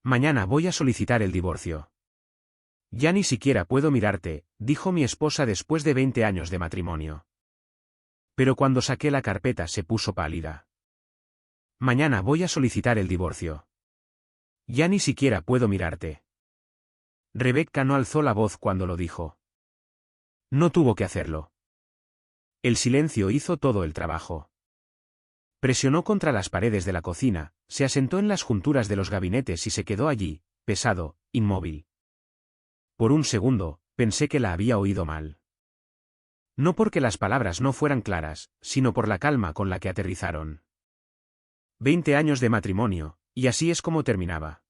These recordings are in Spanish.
Mañana voy a solicitar el divorcio. Ya ni siquiera puedo mirarte, dijo mi esposa después de 20 años de matrimonio. Pero cuando saqué la carpeta se puso pálida. Mañana voy a solicitar el divorcio. Ya ni siquiera puedo mirarte. Rebecca no alzó la voz cuando lo dijo. No tuvo que hacerlo. El silencio hizo todo el trabajo. Presionó contra las paredes de la cocina, se asentó en las junturas de los gabinetes y se quedó allí, pesado, inmóvil. Por un segundo, pensé que la había oído mal. No porque las palabras no fueran claras, sino por la calma con la que aterrizaron. 20 años de matrimonio, y así es como terminaba.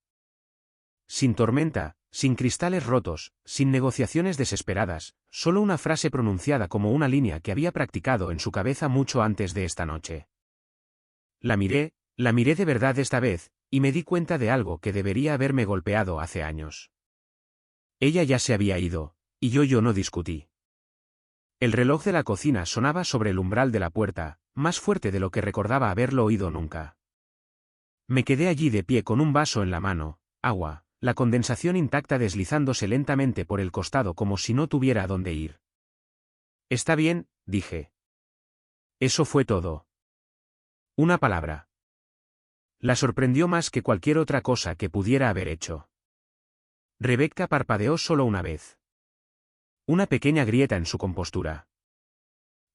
Sin tormenta, sin cristales rotos, sin negociaciones desesperadas, solo una frase pronunciada como una línea que había practicado en su cabeza mucho antes de esta noche. La miré de verdad esta vez, y me di cuenta de algo que debería haberme golpeado hace años. Ella ya se había ido, y yo no discutí. El reloj de la cocina sonaba sobre el umbral de la puerta, más fuerte de lo que recordaba haberlo oído nunca. Me quedé allí de pie con un vaso en la mano, agua, la condensación intacta deslizándose lentamente por el costado como si no tuviera a dónde ir. Está bien, dije. Eso fue todo. Una palabra. La sorprendió más que cualquier otra cosa que pudiera haber hecho. Rebecca parpadeó solo una vez. Una pequeña grieta en su compostura.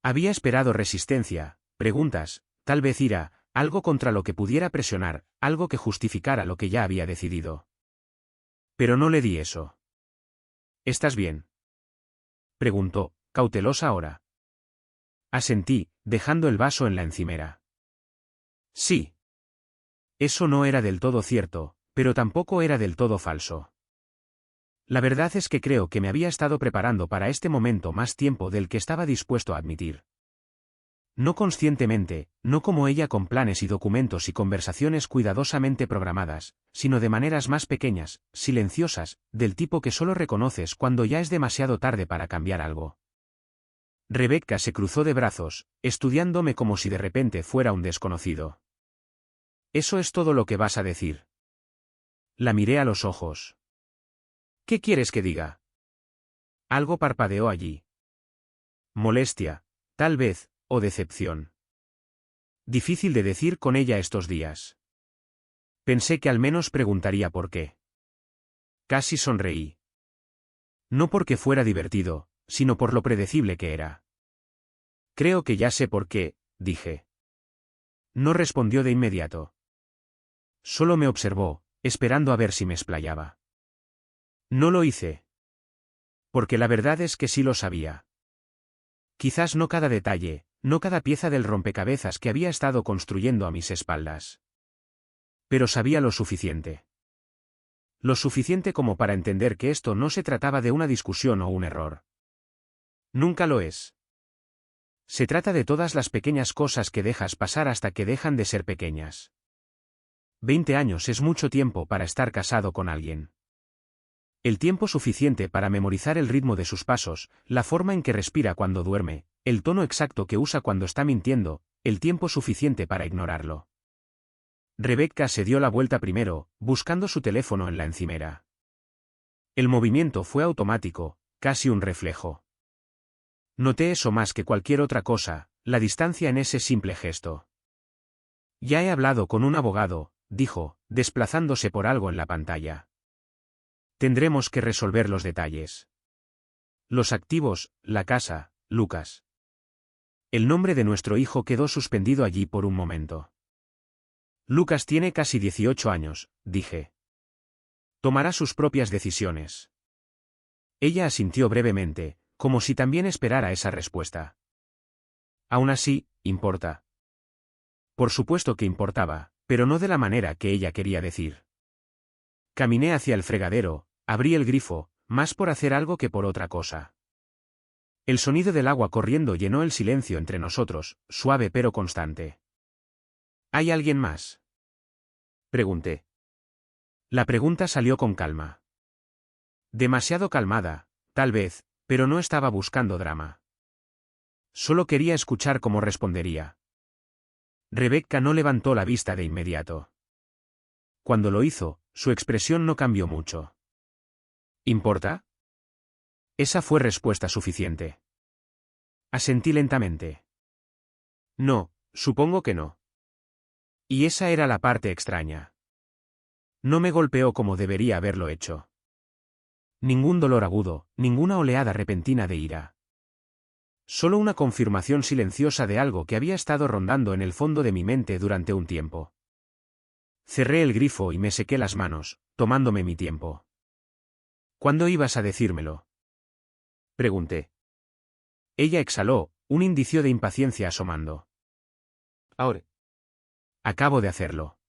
Había esperado resistencia, preguntas, tal vez ira, algo contra lo que pudiera presionar, algo que justificara lo que ya había decidido. Pero no le di eso. ¿Estás bien?, preguntó, cautelosa ahora. Asentí, dejando el vaso en la encimera. Sí. Eso no era del todo cierto, pero tampoco era del todo falso. La verdad es que creo que me había estado preparando para este momento más tiempo del que estaba dispuesto a admitir. No conscientemente, no como ella con planes y documentos y conversaciones cuidadosamente programadas, sino de maneras más pequeñas, silenciosas, del tipo que solo reconoces cuando ya es demasiado tarde para cambiar algo. Rebecca se cruzó de brazos, estudiándome como si de repente fuera un desconocido. ¿Eso es todo lo que vas a decir? La miré a los ojos. ¿Qué quieres que diga? Algo parpadeó allí. Molestia, tal vez, o decepción. Difícil de decir con ella estos días. Pensé que al menos preguntaría por qué. Casi sonreí. No porque fuera divertido, sino por lo predecible que era. Creo que ya sé por qué, dije. No respondió de inmediato. Solo me observó, esperando a ver si me explayaba. No lo hice. Porque la verdad es que sí lo sabía. Quizás no cada detalle, no cada pieza del rompecabezas que había estado construyendo a mis espaldas. Pero sabía lo suficiente. Lo suficiente como para entender que esto no se trataba de una discusión o un error. Nunca lo es. Se trata de todas las pequeñas cosas que dejas pasar hasta que dejan de ser pequeñas. 20 años es mucho tiempo para estar casado con alguien. El tiempo suficiente para memorizar el ritmo de sus pasos, la forma en que respira cuando duerme, el tono exacto que usa cuando está mintiendo, el tiempo suficiente para ignorarlo. Rebecca se dio la vuelta primero, buscando su teléfono en la encimera. El movimiento fue automático, casi un reflejo. Noté eso más que cualquier otra cosa, la distancia en ese simple gesto. Ya he hablado con un abogado, dijo, desplazándose por algo en la pantalla. Tendremos que resolver los detalles. Los activos, la casa, Lucas. El nombre de nuestro hijo quedó suspendido allí por un momento. Lucas tiene casi 18 años, dije. Tomará sus propias decisiones. Ella asintió brevemente, como si también esperara esa respuesta. Aún así, importa. Por supuesto que importaba, pero no de la manera que ella quería decir. Caminé hacia el fregadero, abrí el grifo, más por hacer algo que por otra cosa. El sonido del agua corriendo llenó el silencio entre nosotros, suave pero constante. ¿Hay alguien más?, pregunté. La pregunta salió con calma. Demasiado calmada, tal vez, pero no estaba buscando drama. Solo quería escuchar cómo respondería. Rebecca no levantó la vista de inmediato. Cuando lo hizo, Su expresión no cambió mucho. ¿Importa? Esa fue respuesta suficiente. Asentí lentamente. No, supongo que no. Y esa era la parte extraña. No me golpeó como debería haberlo hecho. Ningún dolor agudo, ninguna oleada repentina de ira. Solo una confirmación silenciosa de algo que había estado rondando en el fondo de mi mente durante un tiempo. Cerré el grifo y me sequé las manos, tomándome mi tiempo. ¿Cuándo ibas a decírmelo? Pregunté. Ella exhaló, un indicio de impaciencia asomando. Ahora. Acabo de hacerlo.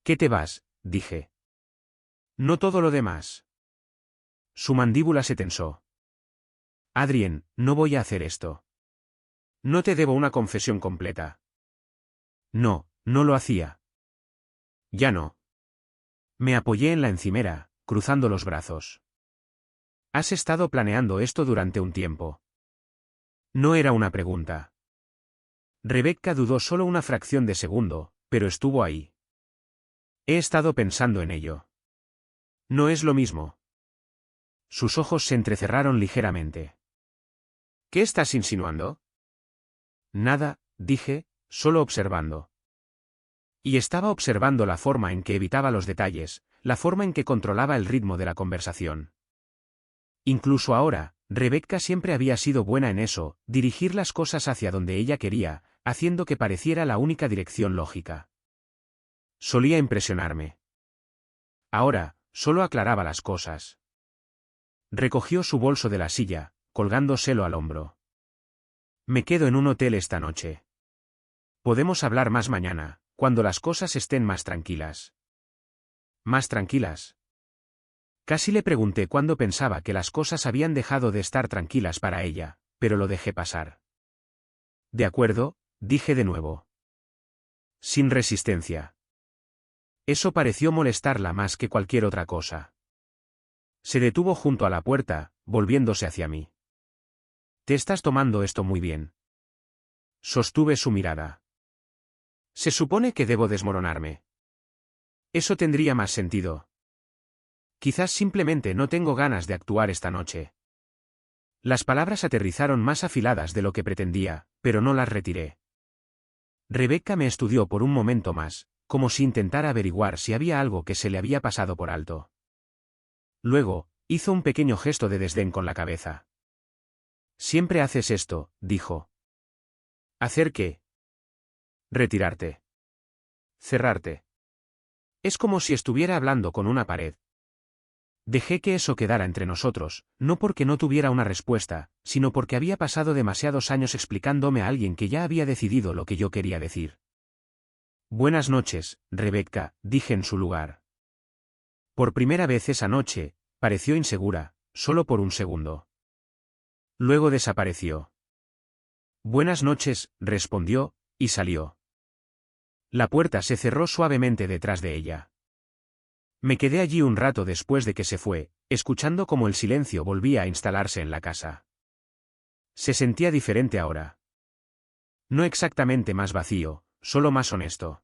¿Qué te vas? Dije. No todo lo demás. Su mandíbula se tensó. Adrien, no voy a hacer esto. No te debo una confesión completa. No, no lo hacía. Ya no. Me apoyé en la encimera, cruzando los brazos. Has estado planeando esto durante un tiempo. No era una pregunta. Rebecca dudó solo una fracción de segundo, pero estuvo ahí. He estado pensando en ello. No es lo mismo. Sus ojos se entrecerraron ligeramente. ¿Qué estás insinuando? Nada, dije, solo observando. Y estaba observando la forma en que evitaba los detalles, la forma en que controlaba el ritmo de la conversación. Incluso ahora, Rebecca siempre había sido buena en eso, dirigir las cosas hacia donde ella quería, haciendo que pareciera la única dirección lógica. Solía impresionarme. Ahora, solo aclaraba las cosas. Recogió su bolso de la silla, colgándoselo al hombro. Me quedo en un hotel esta noche. Podemos hablar más mañana, cuando las cosas estén más tranquilas. ¿Más tranquilas? Casi le pregunté cuándo pensaba que las cosas habían dejado de estar tranquilas para ella, pero lo dejé pasar. De acuerdo, dije de nuevo. Sin resistencia. Eso pareció molestarla más que cualquier otra cosa. Se detuvo junto a la puerta, volviéndose hacia mí. Te estás tomando esto muy bien. Sostuve su mirada. Se supone que debo desmoronarme. Eso tendría más sentido. Quizás simplemente no tengo ganas de actuar esta noche. Las palabras aterrizaron más afiladas de lo que pretendía, pero no las retiré. Rebecca me estudió por un momento más, como si intentara averiguar si había algo que se le había pasado por alto. Luego, hizo un pequeño gesto de desdén con la cabeza. Siempre haces esto, dijo. ¿Hacer qué? Retirarte. Cerrarte. Es como si estuviera hablando con una pared. Dejé que eso quedara entre nosotros, no porque no tuviera una respuesta, sino porque había pasado demasiados años explicándome a alguien que ya había decidido lo que yo quería decir. Buenas noches, Rebecca, dije en su lugar. Por primera vez esa noche, pareció insegura, solo por un segundo. Luego desapareció. Buenas noches, respondió, y salió. La puerta se cerró suavemente detrás de ella. Me quedé allí un rato después de que se fue, escuchando cómo el silencio volvía a instalarse en la casa. Se sentía diferente ahora. No exactamente más vacío, solo más honesto.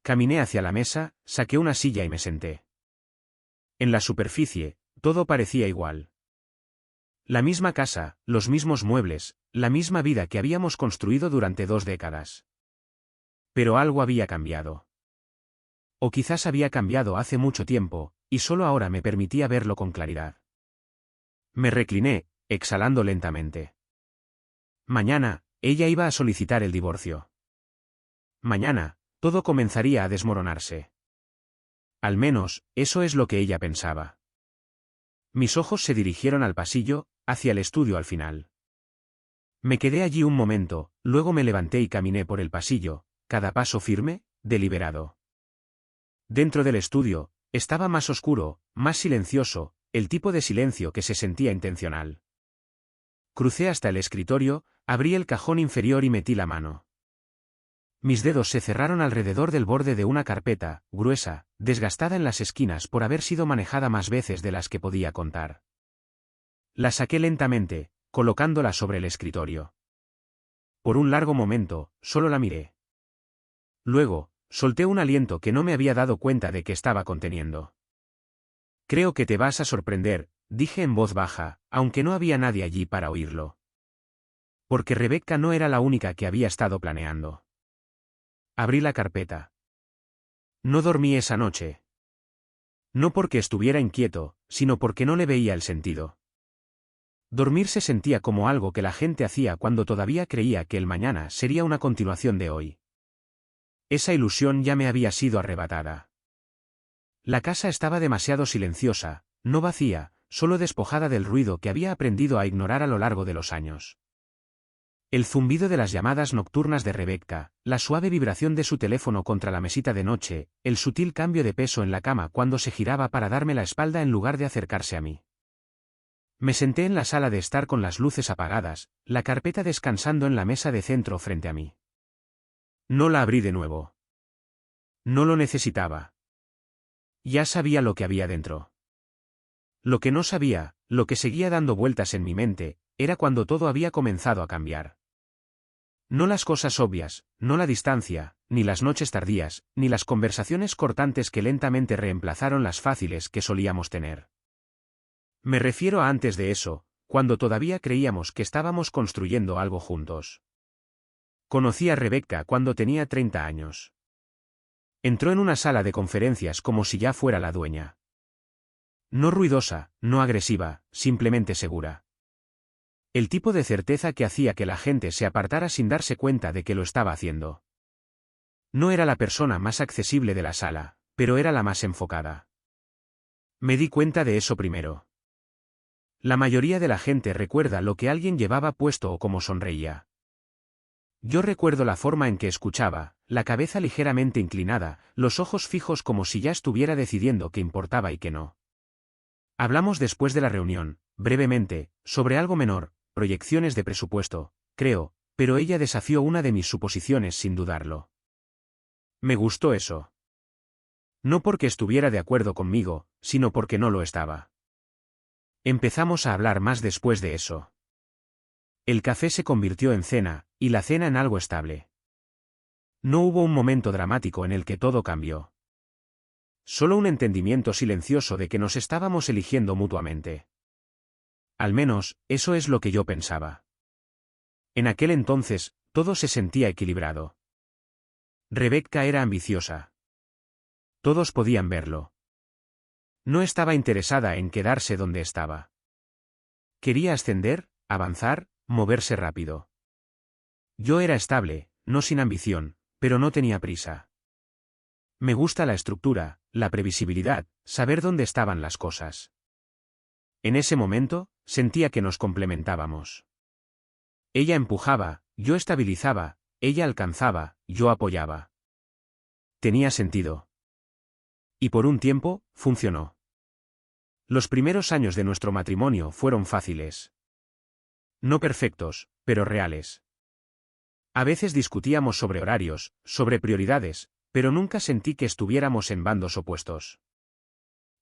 Caminé hacia la mesa, saqué una silla y me senté. En la superficie, todo parecía igual. La misma casa, los mismos muebles, la misma vida que habíamos construido durante 2 décadas. Pero algo había cambiado. O quizás había cambiado hace mucho tiempo, y solo ahora me permitía verlo con claridad. Me recliné, exhalando lentamente. Mañana, ella iba a solicitar el divorcio. Mañana, todo comenzaría a desmoronarse. Al menos, eso es lo que ella pensaba. Mis ojos se dirigieron al pasillo, hacia el estudio al final. Me quedé allí un momento, luego me levanté y caminé por el pasillo, cada paso firme, deliberado. Dentro del estudio, estaba más oscuro, más silencioso, el tipo de silencio que se sentía intencional. Crucé hasta el escritorio, abrí el cajón inferior y metí la mano. Mis dedos se cerraron alrededor del borde de una carpeta, gruesa, desgastada en las esquinas por haber sido manejada más veces de las que podía contar. La saqué lentamente, colocándola sobre el escritorio. Por un largo momento, solo la miré. Luego, Solté un aliento que no me había dado cuenta de que estaba conteniendo. Creo que te vas a sorprender, dije en voz baja, aunque no había nadie allí para oírlo. Porque Rebecca no era la única que había estado planeando. Abrí la carpeta. No dormí esa noche. No porque estuviera inquieto, sino porque no le veía el sentido. Dormir se sentía como algo que la gente hacía cuando todavía creía que el mañana sería una continuación de hoy. Esa ilusión ya me había sido arrebatada. La casa estaba demasiado silenciosa, no vacía, solo despojada del ruido que había aprendido a ignorar a lo largo de los años. El zumbido de las llamadas nocturnas de Rebecca, la suave vibración de su teléfono contra la mesita de noche, el sutil cambio de peso en la cama cuando se giraba para darme la espalda en lugar de acercarse a mí. Me senté en la sala de estar con las luces apagadas, la carpeta descansando en la mesa de centro frente a mí. No la abrí de nuevo. No lo necesitaba. Ya sabía lo que había dentro. Lo que no sabía, lo que seguía dando vueltas en mi mente, era cuando todo había comenzado a cambiar. No las cosas obvias, no la distancia, ni las noches tardías, ni las conversaciones cortantes que lentamente reemplazaron las fáciles que solíamos tener. Me refiero a antes de eso, cuando todavía creíamos que estábamos construyendo algo juntos. Conocí a Rebecca cuando tenía 30 años. Entró en una sala de conferencias como si ya fuera la dueña. No ruidosa, no agresiva, simplemente segura. El tipo de certeza que hacía que la gente se apartara sin darse cuenta de que lo estaba haciendo. No era la persona más accesible de la sala, pero era la más enfocada. Me di cuenta de eso primero. La mayoría de la gente recuerda lo que alguien llevaba puesto o cómo sonreía. Yo recuerdo la forma en que escuchaba, la cabeza ligeramente inclinada, los ojos fijos como si ya estuviera decidiendo qué importaba y qué no. Hablamos después de la reunión, brevemente, sobre algo menor, proyecciones de presupuesto, creo, pero ella desafió una de mis suposiciones sin dudarlo. Me gustó eso. No porque estuviera de acuerdo conmigo, sino porque no lo estaba. Empezamos a hablar más después de eso. El café se convirtió en cena, y la cena en algo estable. No hubo un momento dramático en el que todo cambió. Solo un entendimiento silencioso de que nos estábamos eligiendo mutuamente. Al menos, eso es lo que yo pensaba. En aquel entonces, todo se sentía equilibrado. Rebecca era ambiciosa. Todos podían verlo. No estaba interesada en quedarse donde estaba. Quería ascender, avanzar, moverse rápido. Yo era estable, no sin ambición, pero no tenía prisa. Me gusta la estructura, la previsibilidad, saber dónde estaban las cosas. En ese momento, sentía que nos complementábamos. Ella empujaba, yo estabilizaba, ella alcanzaba, yo apoyaba. Tenía sentido. Y por un tiempo, funcionó. Los primeros años de nuestro matrimonio fueron fáciles. No perfectos, pero reales. A veces discutíamos sobre horarios, sobre prioridades, pero nunca sentí que estuviéramos en bandos opuestos.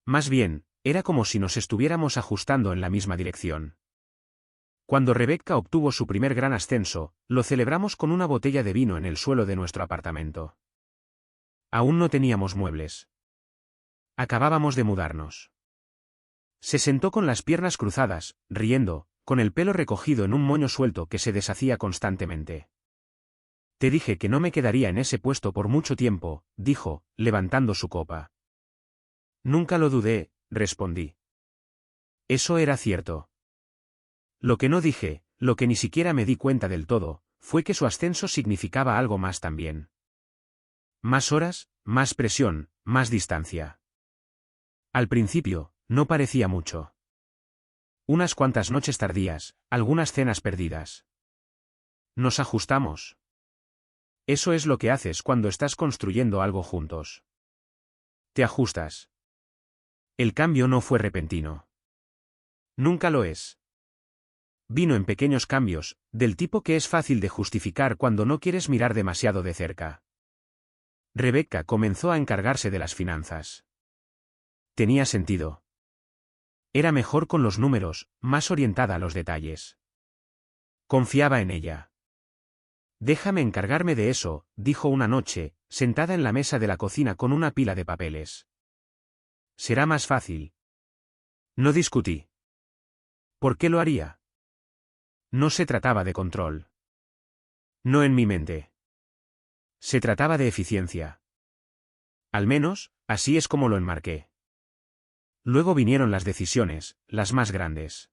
Más bien, era como si nos estuviéramos ajustando en la misma dirección. Cuando Rebecca obtuvo su primer gran ascenso, lo celebramos con una botella de vino en el suelo de nuestro apartamento. Aún no teníamos muebles. Acabábamos de mudarnos. Se sentó con las piernas cruzadas, riendo, con el pelo recogido en un moño suelto que se deshacía constantemente. Te dije que no me quedaría en ese puesto por mucho tiempo, dijo, levantando su copa. Nunca lo dudé, respondí. Eso era cierto. Lo que no dije, lo que ni siquiera me di cuenta del todo, fue que su ascenso significaba algo más también. Más horas, más presión, más distancia. Al principio, no parecía mucho. Unas cuantas noches tardías, algunas cenas perdidas. Nos ajustamos. Eso es lo que haces cuando estás construyendo algo juntos. Te ajustas. El cambio no fue repentino. Nunca lo es. Vino en pequeños cambios, del tipo que es fácil de justificar cuando no quieres mirar demasiado de cerca. Rebecca comenzó a encargarse de las finanzas. Tenía sentido. Era mejor con los números, más orientada a los detalles. Confiaba en ella. Déjame encargarme de eso, dijo una noche, sentada en la mesa de la cocina con una pila de papeles. Será más fácil. No discutí. ¿Por qué lo haría? No se trataba de control. No en mi mente. Se trataba de eficiencia. Al menos, así es como lo enmarqué. Luego vinieron las decisiones, las más grandes.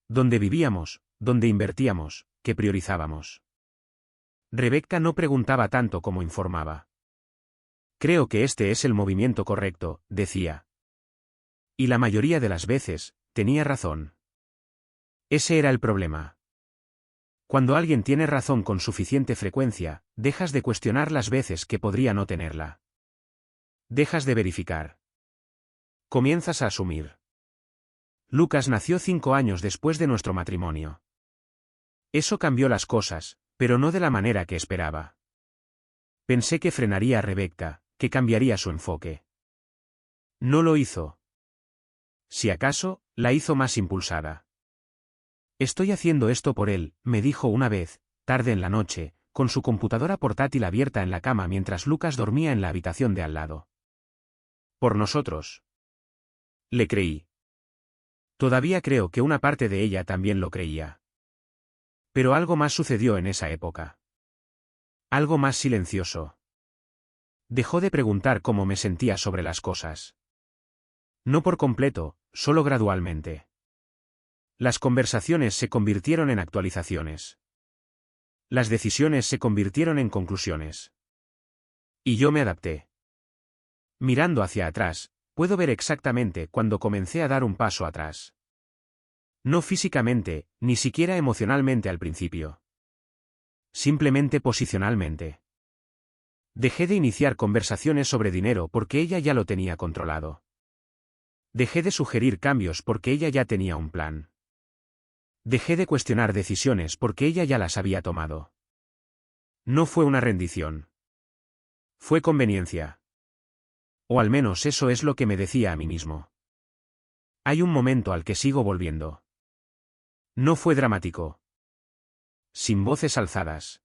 ¿Dónde vivíamos? ¿Dónde invertíamos? ¿Qué priorizábamos? Rebecca no preguntaba tanto como informaba. Creo que este es el movimiento correcto, decía. Y la mayoría de las veces, tenía razón. Ese era el problema. Cuando alguien tiene razón con suficiente frecuencia, dejas de cuestionar las veces que podría no tenerla. Dejas de verificar. Comienzas a asumir. Lucas nació 5 años después de nuestro matrimonio. Eso cambió las cosas, pero no de la manera que esperaba. Pensé que frenaría a Rebecca, que cambiaría su enfoque. No lo hizo. Si acaso, la hizo más impulsada. Estoy haciendo esto por él, me dijo una vez, tarde en la noche, con su computadora portátil abierta en la cama mientras Lucas dormía en la habitación de al lado. Por nosotros. Le creí. Todavía creo que una parte de ella también lo creía. Pero algo más sucedió en esa época. Algo más silencioso. Dejó de preguntar cómo me sentía sobre las cosas. No por completo, solo gradualmente. Las conversaciones se convirtieron en actualizaciones. Las decisiones se convirtieron en conclusiones. Y yo me adapté. Mirando hacia atrás, puedo ver exactamente cuando comencé a dar un paso atrás. No físicamente, ni siquiera emocionalmente al principio. Simplemente posicionalmente. Dejé de iniciar conversaciones sobre dinero porque ella ya lo tenía controlado. Dejé de sugerir cambios porque ella ya tenía un plan. Dejé de cuestionar decisiones porque ella ya las había tomado. No fue una rendición. Fue conveniencia. O al menos eso es lo que me decía a mí mismo. Hay un momento al que sigo volviendo. No fue dramático. Sin voces alzadas.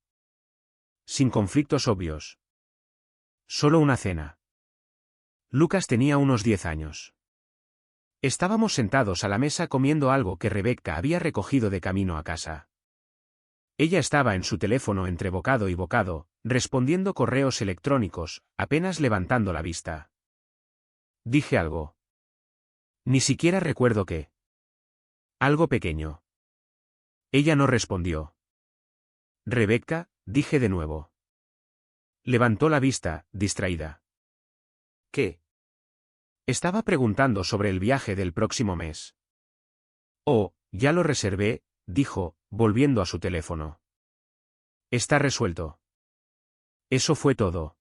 Sin conflictos obvios. Solo una cena. Lucas tenía unos 10 años. Estábamos sentados a la mesa comiendo algo que Rebecca había recogido de camino a casa. Ella estaba en su teléfono entre bocado y bocado, respondiendo correos electrónicos, apenas levantando la vista. Dije algo. Ni siquiera recuerdo qué. Algo pequeño. Ella no respondió. Rebecca, dije de nuevo. Levantó la vista, distraída. ¿Qué? Estaba preguntando sobre el viaje del próximo mes. Oh, ya lo reservé, dijo, volviendo a su teléfono. Está resuelto. Eso fue todo.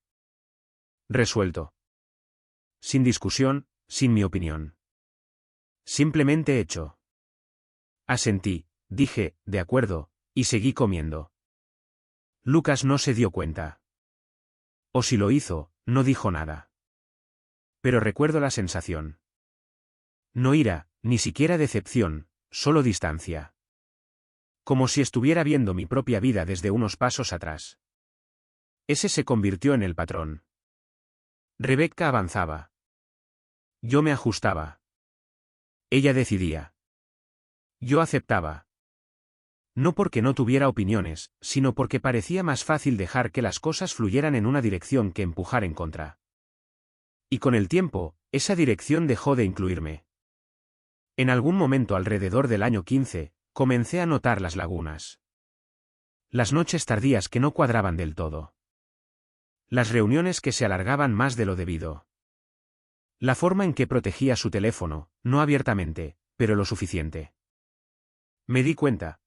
Resuelto. Sin discusión, sin mi opinión. Simplemente hecho. Asentí, dije, de acuerdo, y seguí comiendo. Lucas no se dio cuenta. O si lo hizo, no dijo nada. Pero recuerdo la sensación. No ira, ni siquiera decepción, solo distancia. Como si estuviera viendo mi propia vida desde unos pasos atrás. Ese se convirtió en el patrón. Rebecca avanzaba. Yo me ajustaba. Ella decidía. Yo aceptaba. No porque no tuviera opiniones, sino porque parecía más fácil dejar que las cosas fluyeran en una dirección que empujar en contra. Y con el tiempo, esa dirección dejó de incluirme. En algún momento alrededor del año 15, comencé a notar las lagunas. Las noches tardías que no cuadraban del todo. Las reuniones que se alargaban más de lo debido. La forma en que protegía su teléfono, no abiertamente, pero lo suficiente. Me di cuenta.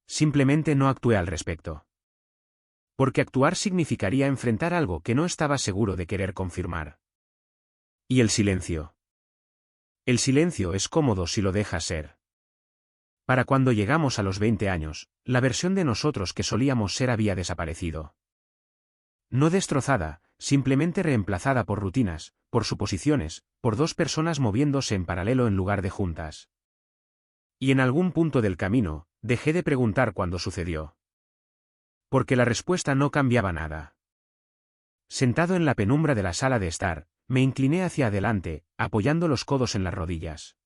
Simplemente no actué al respecto. Porque actuar significaría enfrentar algo que no estaba seguro de querer confirmar. Y el silencio. El silencio es cómodo si lo dejas ser. Para cuando llegamos a los 20 años, la versión de nosotros que solíamos ser había desaparecido. No destrozada, simplemente reemplazada por rutinas, por suposiciones, por dos personas moviéndose en paralelo en lugar de juntas. Y en algún punto del camino, dejé de preguntar cuándo sucedió. Porque la respuesta no cambiaba nada. Sentado en la penumbra de la sala de estar, me incliné hacia adelante, apoyando los codos en las rodillas.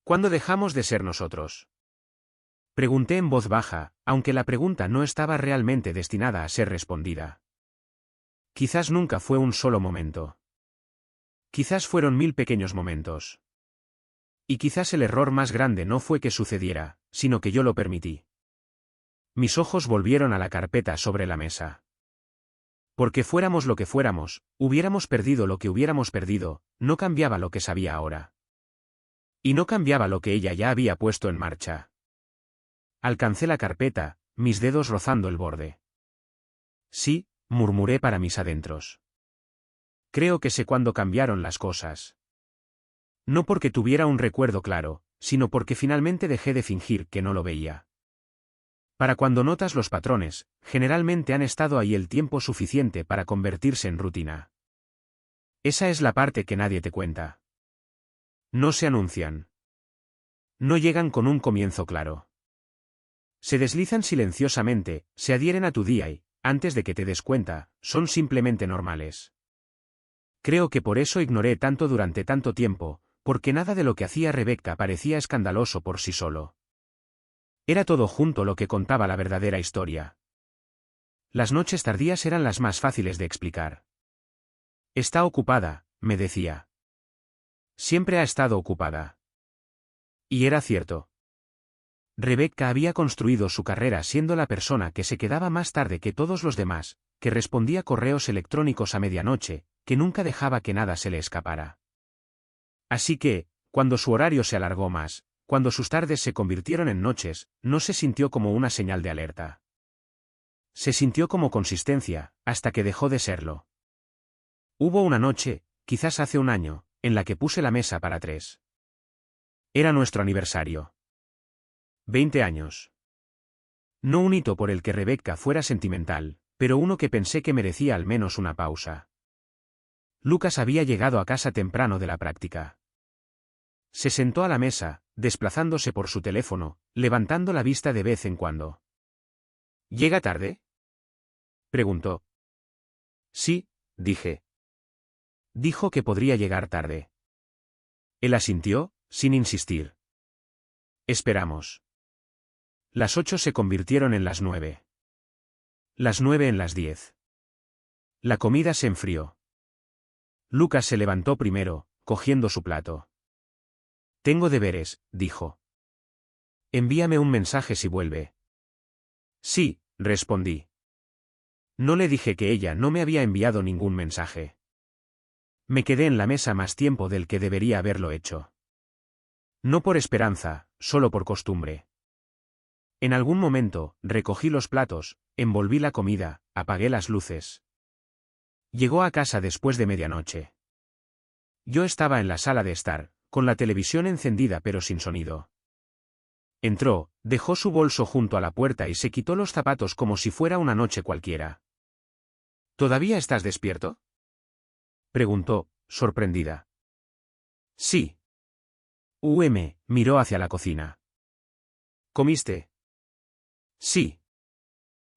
¿Cuándo dejamos de ser nosotros? Pregunté en voz baja, aunque la pregunta no estaba realmente destinada a ser respondida. Quizás nunca fue un solo momento. Quizás fueron 1000 pequeños momentos. Y quizás el error más grande no fue que sucediera, sino que yo lo permití. Mis ojos volvieron a la carpeta sobre la mesa. Porque fuéramos lo que fuéramos, hubiéramos perdido lo que hubiéramos perdido, no cambiaba lo que sabía ahora. Y no cambiaba lo que ella ya había puesto en marcha. Alcancé la carpeta, mis dedos rozando el borde. Sí, murmuré para mis adentros. Creo que sé cuándo cambiaron las cosas. No porque tuviera un recuerdo claro, sino porque finalmente dejé de fingir que no lo veía. Para cuando notas los patrones, generalmente han estado ahí el tiempo suficiente para convertirse en rutina. Esa es la parte que nadie te cuenta. No se anuncian. No llegan con un comienzo claro. Se deslizan silenciosamente, se adhieren a tu día y, antes de que te des cuenta, son simplemente normales. Creo que por eso ignoré tanto durante tanto tiempo, porque nada de lo que hacía Rebecca parecía escandaloso por sí solo. Era todo junto lo que contaba la verdadera historia. Las noches tardías eran las más fáciles de explicar. Está ocupada, me decía. Siempre ha estado ocupada. Y era cierto. Rebecca había construido su carrera siendo la persona que se quedaba más tarde que todos los demás, que respondía correos electrónicos a medianoche, que nunca dejaba que nada se le escapara. Así que, cuando su horario se alargó más, cuando sus tardes se convirtieron en noches, no se sintió como una señal de alerta. Se sintió como consistencia, hasta que dejó de serlo. Hubo una noche, quizás hace un año, en la que puse la mesa para 3. Era nuestro aniversario. 20 años. No un hito por el que Rebecca fuera sentimental, pero uno que pensé que merecía al menos una pausa. Lucas había llegado a casa temprano de la práctica. Se sentó a la mesa, desplazándose por su teléfono, levantando la vista de vez en cuando. ¿Llega tarde?, preguntó. Sí, dije. Dijo que podría llegar tarde. Él asintió, sin insistir. Esperamos. Las 8 se convirtieron en las 9. Las 9 en las 10. La comida se enfrió. Lucas se levantó primero, cogiendo su plato. Tengo deberes, dijo. Envíame un mensaje si vuelve. Sí, respondí. No le dije que ella no me había enviado ningún mensaje. Me quedé en la mesa más tiempo del que debería haberlo hecho. No por esperanza, solo por costumbre. En algún momento, recogí los platos, envolví la comida, apagué las luces. Llegó a casa después de medianoche. Yo estaba en la sala de estar, con la televisión encendida pero sin sonido. Entró, dejó su bolso junto a la puerta y se quitó los zapatos como si fuera una noche cualquiera. ¿Todavía estás despierto?, preguntó, sorprendida. Sí. Miró hacia la cocina. ¿Comiste? Sí.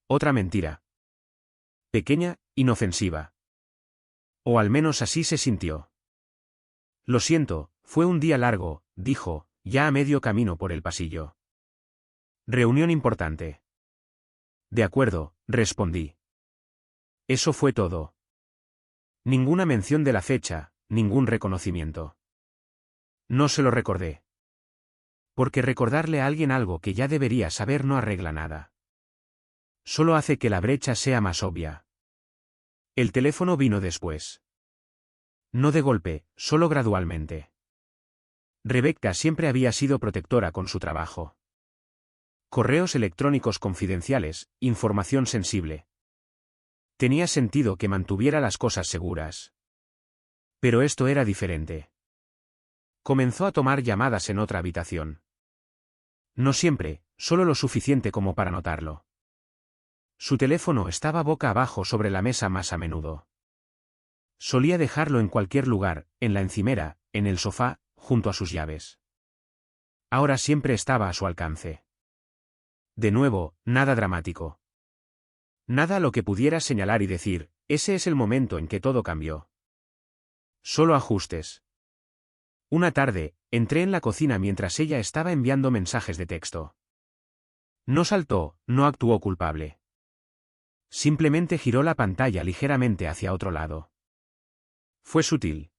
Otra mentira. Pequeña, inofensiva. O al menos así se sintió. Lo siento, fue un día largo, dijo, ya a medio camino por el pasillo. Reunión importante. De acuerdo, respondí. Eso fue todo. Ninguna mención de la fecha, ningún reconocimiento. No se lo recordé. Porque recordarle a alguien algo que ya debería saber no arregla nada. Solo hace que la brecha sea más obvia. El teléfono vino después. No de golpe, solo gradualmente. Rebecca siempre había sido protectora con su trabajo. Correos electrónicos confidenciales, información sensible. Tenía sentido que mantuviera las cosas seguras. Pero esto era diferente. Comenzó a tomar llamadas en otra habitación. No siempre, solo lo suficiente como para notarlo. Su teléfono estaba boca abajo sobre la mesa más a menudo. Solía dejarlo en cualquier lugar, en la encimera, en el sofá, junto a sus llaves. Ahora siempre estaba a su alcance. De nuevo, nada dramático. Nada a lo que pudiera señalar y decir, Ese es el momento en que todo cambió. Solo ajustes. Una tarde, entré en la cocina mientras ella estaba enviando mensajes de texto. No saltó, no actuó culpable. Simplemente giró la pantalla ligeramente hacia otro lado. Fue sutil.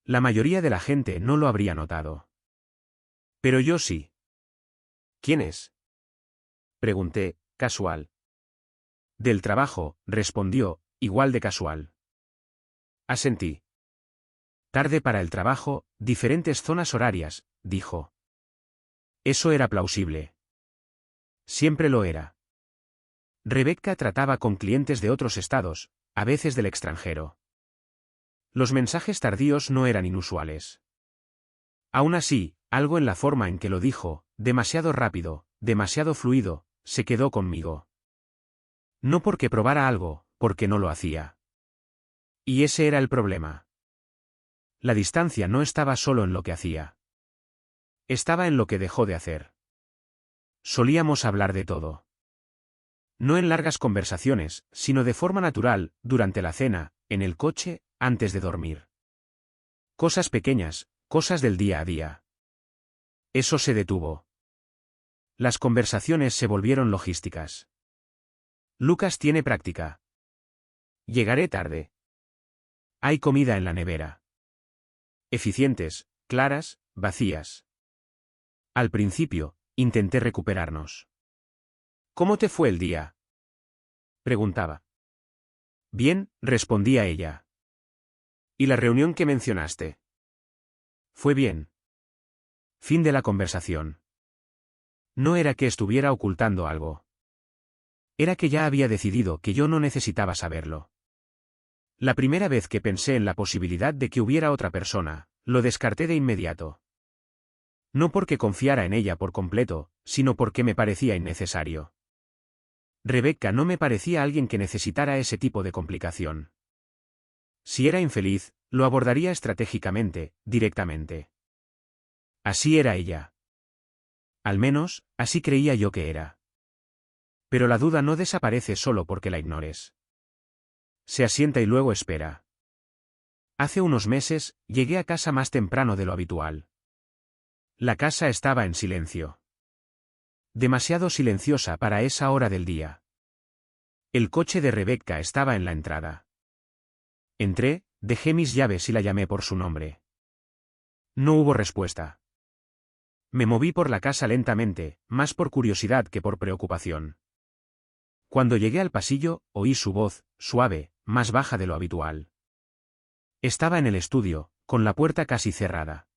La mayoría de la gente no lo habría notado. Pero yo sí. ¿Quién es? Pregunté, casual. Del trabajo, respondió, igual de casual. Asentí. Tarde para el trabajo, diferentes zonas horarias, dijo. Eso era plausible. Siempre lo era. Rebecca trataba con clientes de otros estados, a veces del extranjero. Los mensajes tardíos no eran inusuales. Aún así, algo en la forma en que lo dijo, demasiado rápido, demasiado fluido, se quedó conmigo. No porque probara algo, porque no lo hacía. Y ese era el problema. La distancia no estaba solo en lo que hacía. Estaba en lo que dejó de hacer. Solíamos hablar de todo. No en largas conversaciones, sino de forma natural, durante la cena, en el coche, antes de dormir. Cosas pequeñas, cosas del día a día. Eso se detuvo. Las conversaciones se volvieron logísticas. Lucas tiene práctica. Llegaré tarde. Hay comida en la nevera. Eficientes, claras, vacías. Al principio, intenté recuperarnos. ¿Cómo te fue el día? Preguntaba. Bien, respondía ella. ¿Y la reunión que mencionaste? Fue bien. Fin de la conversación. No era que estuviera ocultando algo. Era que ya había decidido que yo no necesitaba saberlo. La primera vez que pensé en la posibilidad de que hubiera otra persona, lo descarté de inmediato. No porque confiara en ella por completo, sino porque me parecía innecesario. Rebecca no me parecía alguien que necesitara ese tipo de complicación. Si era infeliz, lo abordaría estratégicamente, directamente. Así era ella. Al menos, así creía yo que era. Pero la duda no desaparece solo porque la ignores. Se asienta y luego espera. Hace unos meses, llegué a casa más temprano de lo habitual. La casa estaba en silencio. Demasiado silenciosa para esa hora del día. El coche de Rebecca estaba en la entrada. Entré, dejé mis llaves y la llamé por su nombre. No hubo respuesta. Me moví por la casa lentamente, más por curiosidad que por preocupación. Cuando llegué al pasillo, oí su voz, suave, más baja de lo habitual. Estaba en el estudio, con la puerta casi cerrada.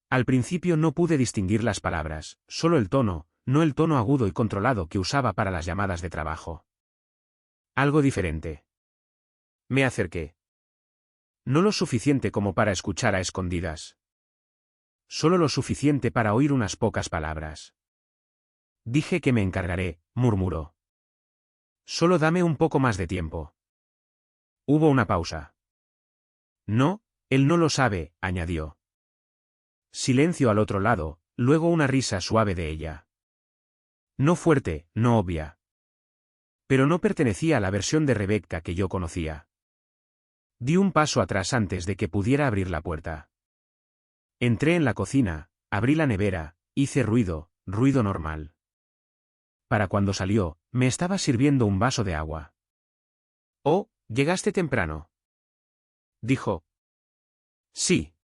Al principio no pude distinguir las palabras, solo el tono, no el tono agudo y controlado que usaba para las llamadas de trabajo. Algo diferente. Me acerqué. No lo suficiente como para escuchar a escondidas. Solo lo suficiente para oír unas pocas palabras. Dije que me encargaré, murmuró. Solo dame un poco más de tiempo. Hubo una pausa. No, él no lo sabe, añadió. Silencio al otro lado, luego una risa suave de ella. No fuerte, no obvia. Pero no pertenecía a la versión de Rebecca que yo conocía. Di un paso atrás antes de que pudiera abrir la puerta. Entré en la cocina, abrí la nevera, hice ruido, ruido normal. Para cuando salió, me estaba sirviendo un vaso de agua. «Oh, llegaste temprano», dijo. «Sí».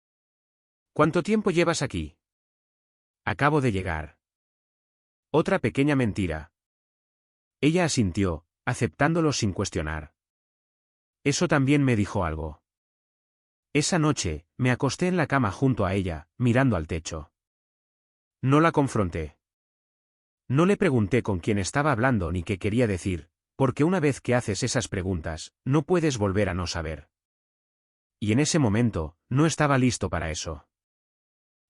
«¿Cuánto tiempo llevas aquí?» «Acabo de llegar». Otra pequeña mentira. Ella asintió, aceptándolo sin cuestionar. Eso también me dijo algo. Esa noche, me acosté en la cama junto a ella, mirando al techo. No la confronté. No le pregunté con quién estaba hablando ni qué quería decir, porque una vez que haces esas preguntas, no puedes volver a no saber. Y en ese momento, no estaba listo para eso.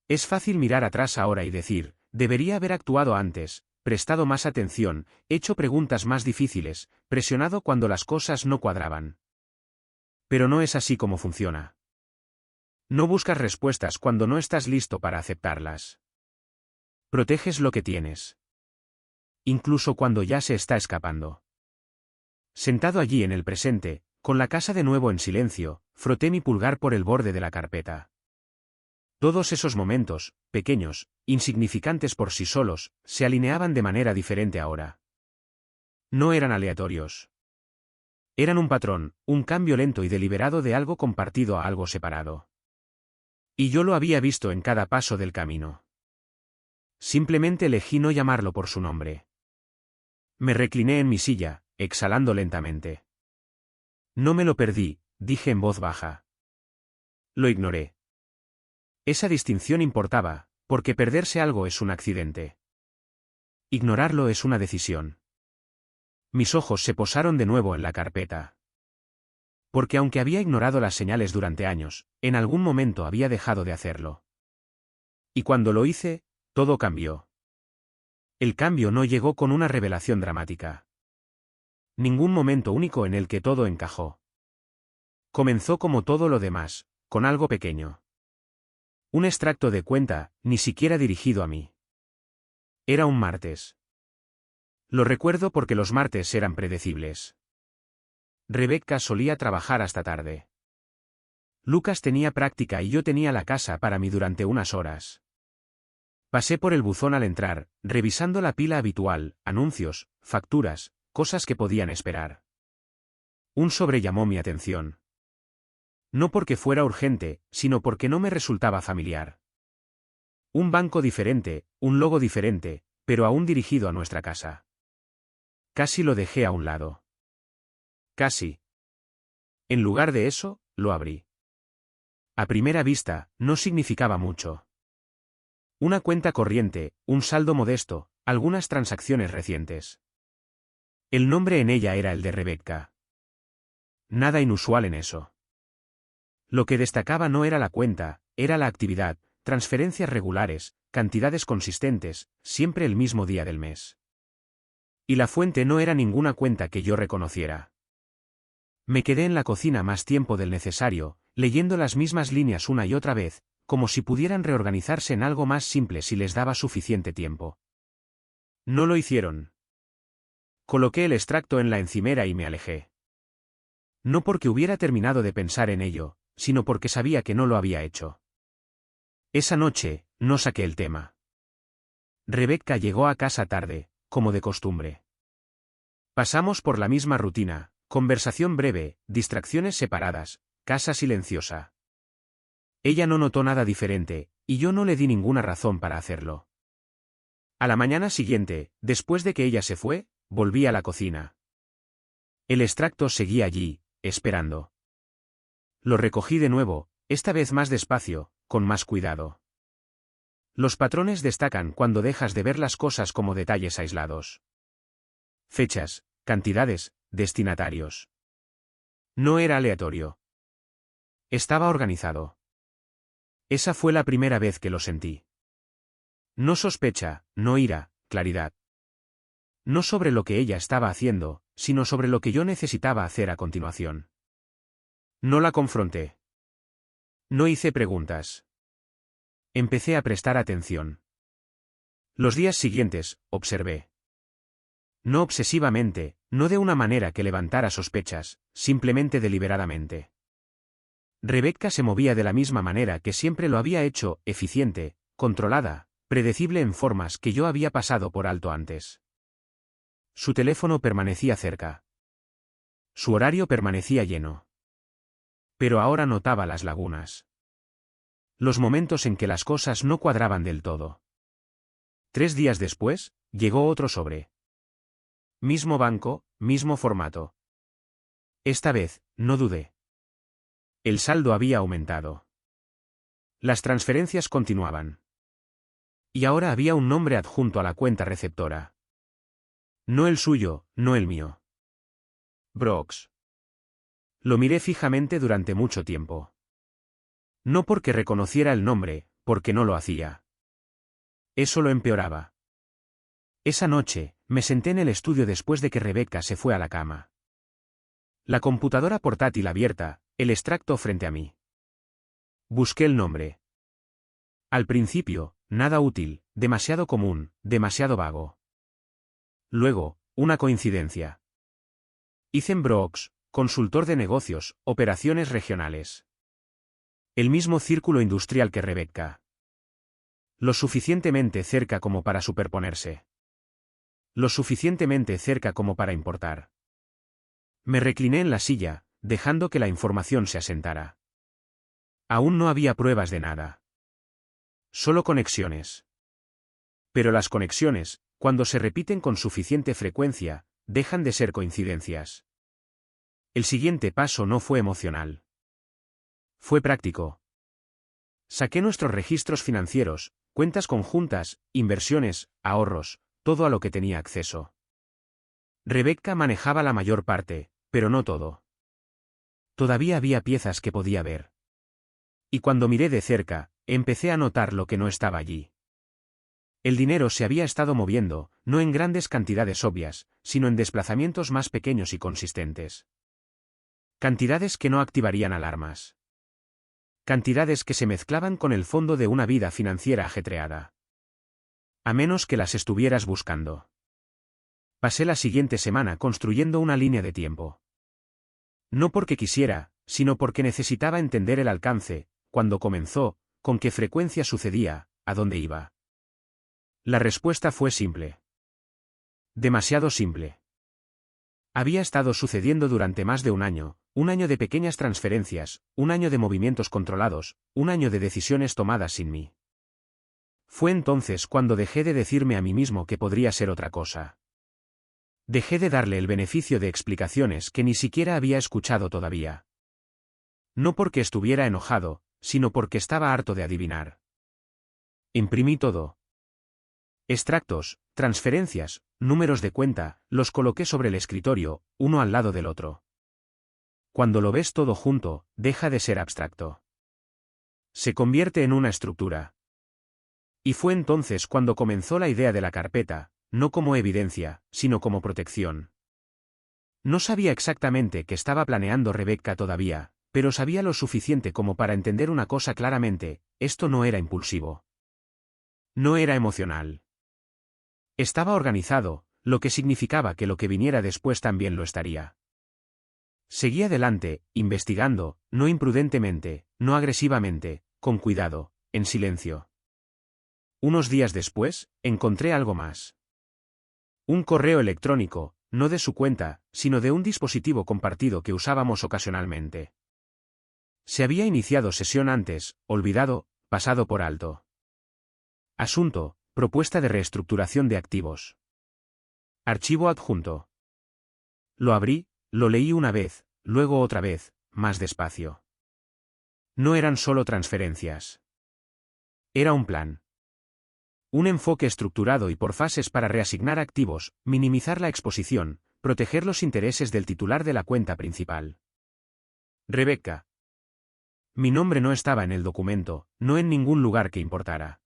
Es fácil mirar atrás ahora y decir, debería haber actuado antes, prestado más atención, hecho preguntas más difíciles, presionado cuando las cosas no cuadraban. Pero no es así como funciona. No buscas respuestas cuando no estás listo para aceptarlas. Proteges lo que tienes. Incluso cuando ya se está escapando. Sentado allí en el presente, con la casa de nuevo en silencio, froté mi pulgar por el borde de la carpeta. Todos esos momentos, pequeños, insignificantes por sí solos, se alineaban de manera diferente ahora. No eran aleatorios. Eran un patrón, un cambio lento y deliberado de algo compartido a algo separado. Y yo lo había visto en cada paso del camino. Simplemente elegí no llamarlo por su nombre. Me recliné en mi silla, exhalando lentamente. No me lo perdí, dije en voz baja. Lo ignoré. Esa distinción importaba, porque perderse algo es un accidente. Ignorarlo es una decisión. Mis ojos se posaron de nuevo en la carpeta. Porque aunque había ignorado las señales durante años, en algún momento había dejado de hacerlo. Y cuando lo hice, todo cambió. El cambio no llegó con una revelación dramática. Ningún momento único en el que todo encajó. Comenzó como todo lo demás, con algo pequeño. Un extracto de cuenta, ni siquiera dirigido a mí. Era un martes. Lo recuerdo porque los martes eran predecibles. Rebecca solía trabajar hasta tarde. Lucas tenía práctica y yo tenía la casa para mí durante unas horas. Pasé por el buzón al entrar, revisando la pila habitual, anuncios, facturas, cosas que podían esperar. Un sobre llamó mi atención. No porque fuera urgente, sino porque no me resultaba familiar. Un banco diferente, un logo diferente, pero aún dirigido a nuestra casa. Casi lo dejé a un lado. Casi. En lugar de eso, lo abrí. A primera vista, no significaba mucho. Una cuenta corriente, un saldo modesto, algunas transacciones recientes. El nombre en ella era el de Rebecca. Nada inusual en eso. Lo que destacaba no era la cuenta, era la actividad, transferencias regulares, cantidades consistentes, siempre el mismo día del mes. Y la fuente no era ninguna cuenta que yo reconociera. Me quedé en la cocina más tiempo del necesario, leyendo las mismas líneas una y otra vez, como si pudieran reorganizarse en algo más simple si les daba suficiente tiempo. No lo hicieron. Coloqué el extracto en la encimera y me alejé. No porque hubiera terminado de pensar en ello, sino porque sabía que no lo había hecho. Esa noche, no saqué el tema. Rebecca llegó a casa tarde, como de costumbre. Pasamos por la misma rutina, conversación breve, distracciones separadas, casa silenciosa. Ella no notó nada diferente, y yo no le di ninguna razón para hacerlo. A la mañana siguiente, después de que ella se fue, volví a la cocina. El extracto seguía allí, esperando. Lo recogí de nuevo, esta vez más despacio, con más cuidado. Los patrones destacan cuando dejas de ver las cosas como detalles aislados. Fechas, cantidades, destinatarios. No era aleatorio. Estaba organizado. Esa fue la primera vez que lo sentí. No sospecha, no ira, claridad. No sobre lo que ella estaba haciendo, sino sobre lo que yo necesitaba hacer a continuación. No la confronté. No hice preguntas. Empecé a prestar atención. Los días siguientes, observé. No obsesivamente, no de una manera que levantara sospechas, simplemente deliberadamente. Rebecca se movía de la misma manera que siempre lo había hecho, eficiente, controlada, predecible en formas que yo había pasado por alto antes. Su teléfono permanecía cerca. Su horario permanecía lleno. Pero ahora notaba las lagunas. Los momentos en que las cosas no cuadraban del todo. 3 días después, llegó otro sobre. Mismo banco, mismo formato. Esta vez, no dudé. El saldo había aumentado. Las transferencias continuaban. Y ahora había un nombre adjunto a la cuenta receptora. No el suyo, no el mío. Brooks. Lo miré fijamente durante mucho tiempo. No porque reconociera el nombre, porque no lo hacía. Eso lo empeoraba. Esa noche, me senté en el estudio después de que Rebecca se fue a la cama. La computadora portátil abierta, el extracto frente a mí. Busqué el nombre. Al principio, nada útil, demasiado común, demasiado vago. Luego, una coincidencia. Ethan Brooks, consultor de negocios, operaciones regionales. El mismo círculo industrial que Rebecca. Lo suficientemente cerca como para superponerse. Lo suficientemente cerca como para importar. Me recliné en la silla, dejando que la información se asentara. Aún no había pruebas de nada. Solo conexiones. Pero las conexiones, cuando se repiten con suficiente frecuencia, dejan de ser coincidencias. El siguiente paso no fue emocional. Fue práctico. Saqué nuestros registros financieros, cuentas conjuntas, inversiones, ahorros, todo a lo que tenía acceso. Rebecca manejaba la mayor parte, pero no todo. Todavía había piezas que podía ver. Y cuando miré de cerca, empecé a notar lo que no estaba allí. El dinero se había estado moviendo, no en grandes cantidades obvias, sino en desplazamientos más pequeños y consistentes. Cantidades que no activarían alarmas. Cantidades que se mezclaban con el fondo de una vida financiera ajetreada. A menos que las estuvieras buscando. Pasé la siguiente semana construyendo una línea de tiempo. No porque quisiera, sino porque necesitaba entender el alcance, cuándo comenzó, con qué frecuencia sucedía, a dónde iba. La respuesta fue simple. Demasiado simple. Había estado sucediendo durante más de un año de pequeñas transferencias, un año de movimientos controlados, un año de decisiones tomadas sin mí. Fue entonces cuando dejé de decirme a mí mismo que podría ser otra cosa. Dejé de darle el beneficio de explicaciones que ni siquiera había escuchado todavía. No porque estuviera enojado, sino porque estaba harto de adivinar. Imprimí todo. Extractos, transferencias, números de cuenta, los coloqué sobre el escritorio, uno al lado del otro. Cuando lo ves todo junto, deja de ser abstracto. Se convierte en una estructura. Y fue entonces cuando comenzó la idea de la carpeta, no como evidencia, sino como protección. No sabía exactamente qué estaba planeando Rebecca todavía, pero sabía lo suficiente como para entender una cosa claramente: esto no era impulsivo. No era emocional. Estaba organizado, lo que significaba que lo que viniera después también lo estaría. Seguí adelante, investigando, no imprudentemente, no agresivamente, con cuidado, en silencio. Unos días después, encontré algo más. Un correo electrónico, no de su cuenta, sino de un dispositivo compartido que usábamos ocasionalmente. Se había iniciado sesión antes, olvidado, pasado por alto. Asunto: propuesta de reestructuración de activos. Archivo adjunto. Lo abrí, lo leí una vez, luego otra vez, más despacio. No eran solo transferencias. Era un plan. Un enfoque estructurado y por fases para reasignar activos, minimizar la exposición, proteger los intereses del titular de la cuenta principal. Rebecca. Mi nombre no estaba en el documento, no en ningún lugar que importara.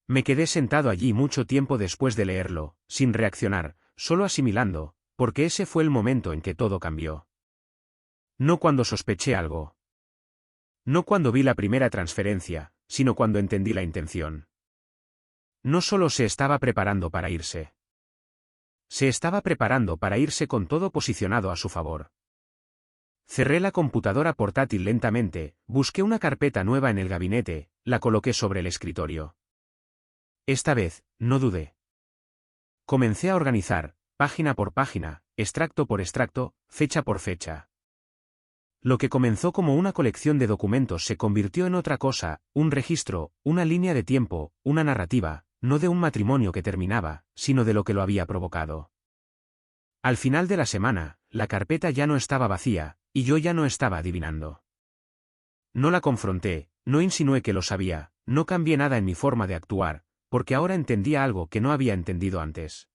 Me quedé sentado allí mucho tiempo después de leerlo, sin reaccionar, solo asimilando, porque ese fue el momento en que todo cambió. No cuando sospeché algo. No cuando vi la primera transferencia, sino cuando entendí la intención. No solo se estaba preparando para irse. Se estaba preparando para irse con todo posicionado a su favor. Cerré la computadora portátil lentamente, busqué una carpeta nueva en el gabinete, la coloqué sobre el escritorio. Esta vez, no dudé. Comencé a organizar, página por página, extracto por extracto, fecha por fecha. Lo que comenzó como una colección de documentos se convirtió en otra cosa: un registro, una línea de tiempo, una narrativa, no de un matrimonio que terminaba, sino de lo que lo había provocado. Al final de la semana, la carpeta ya no estaba vacía, y yo ya no estaba adivinando. No la confronté, no insinué que lo sabía, no cambié nada en mi forma de actuar, porque ahora entendía algo que no había entendido antes.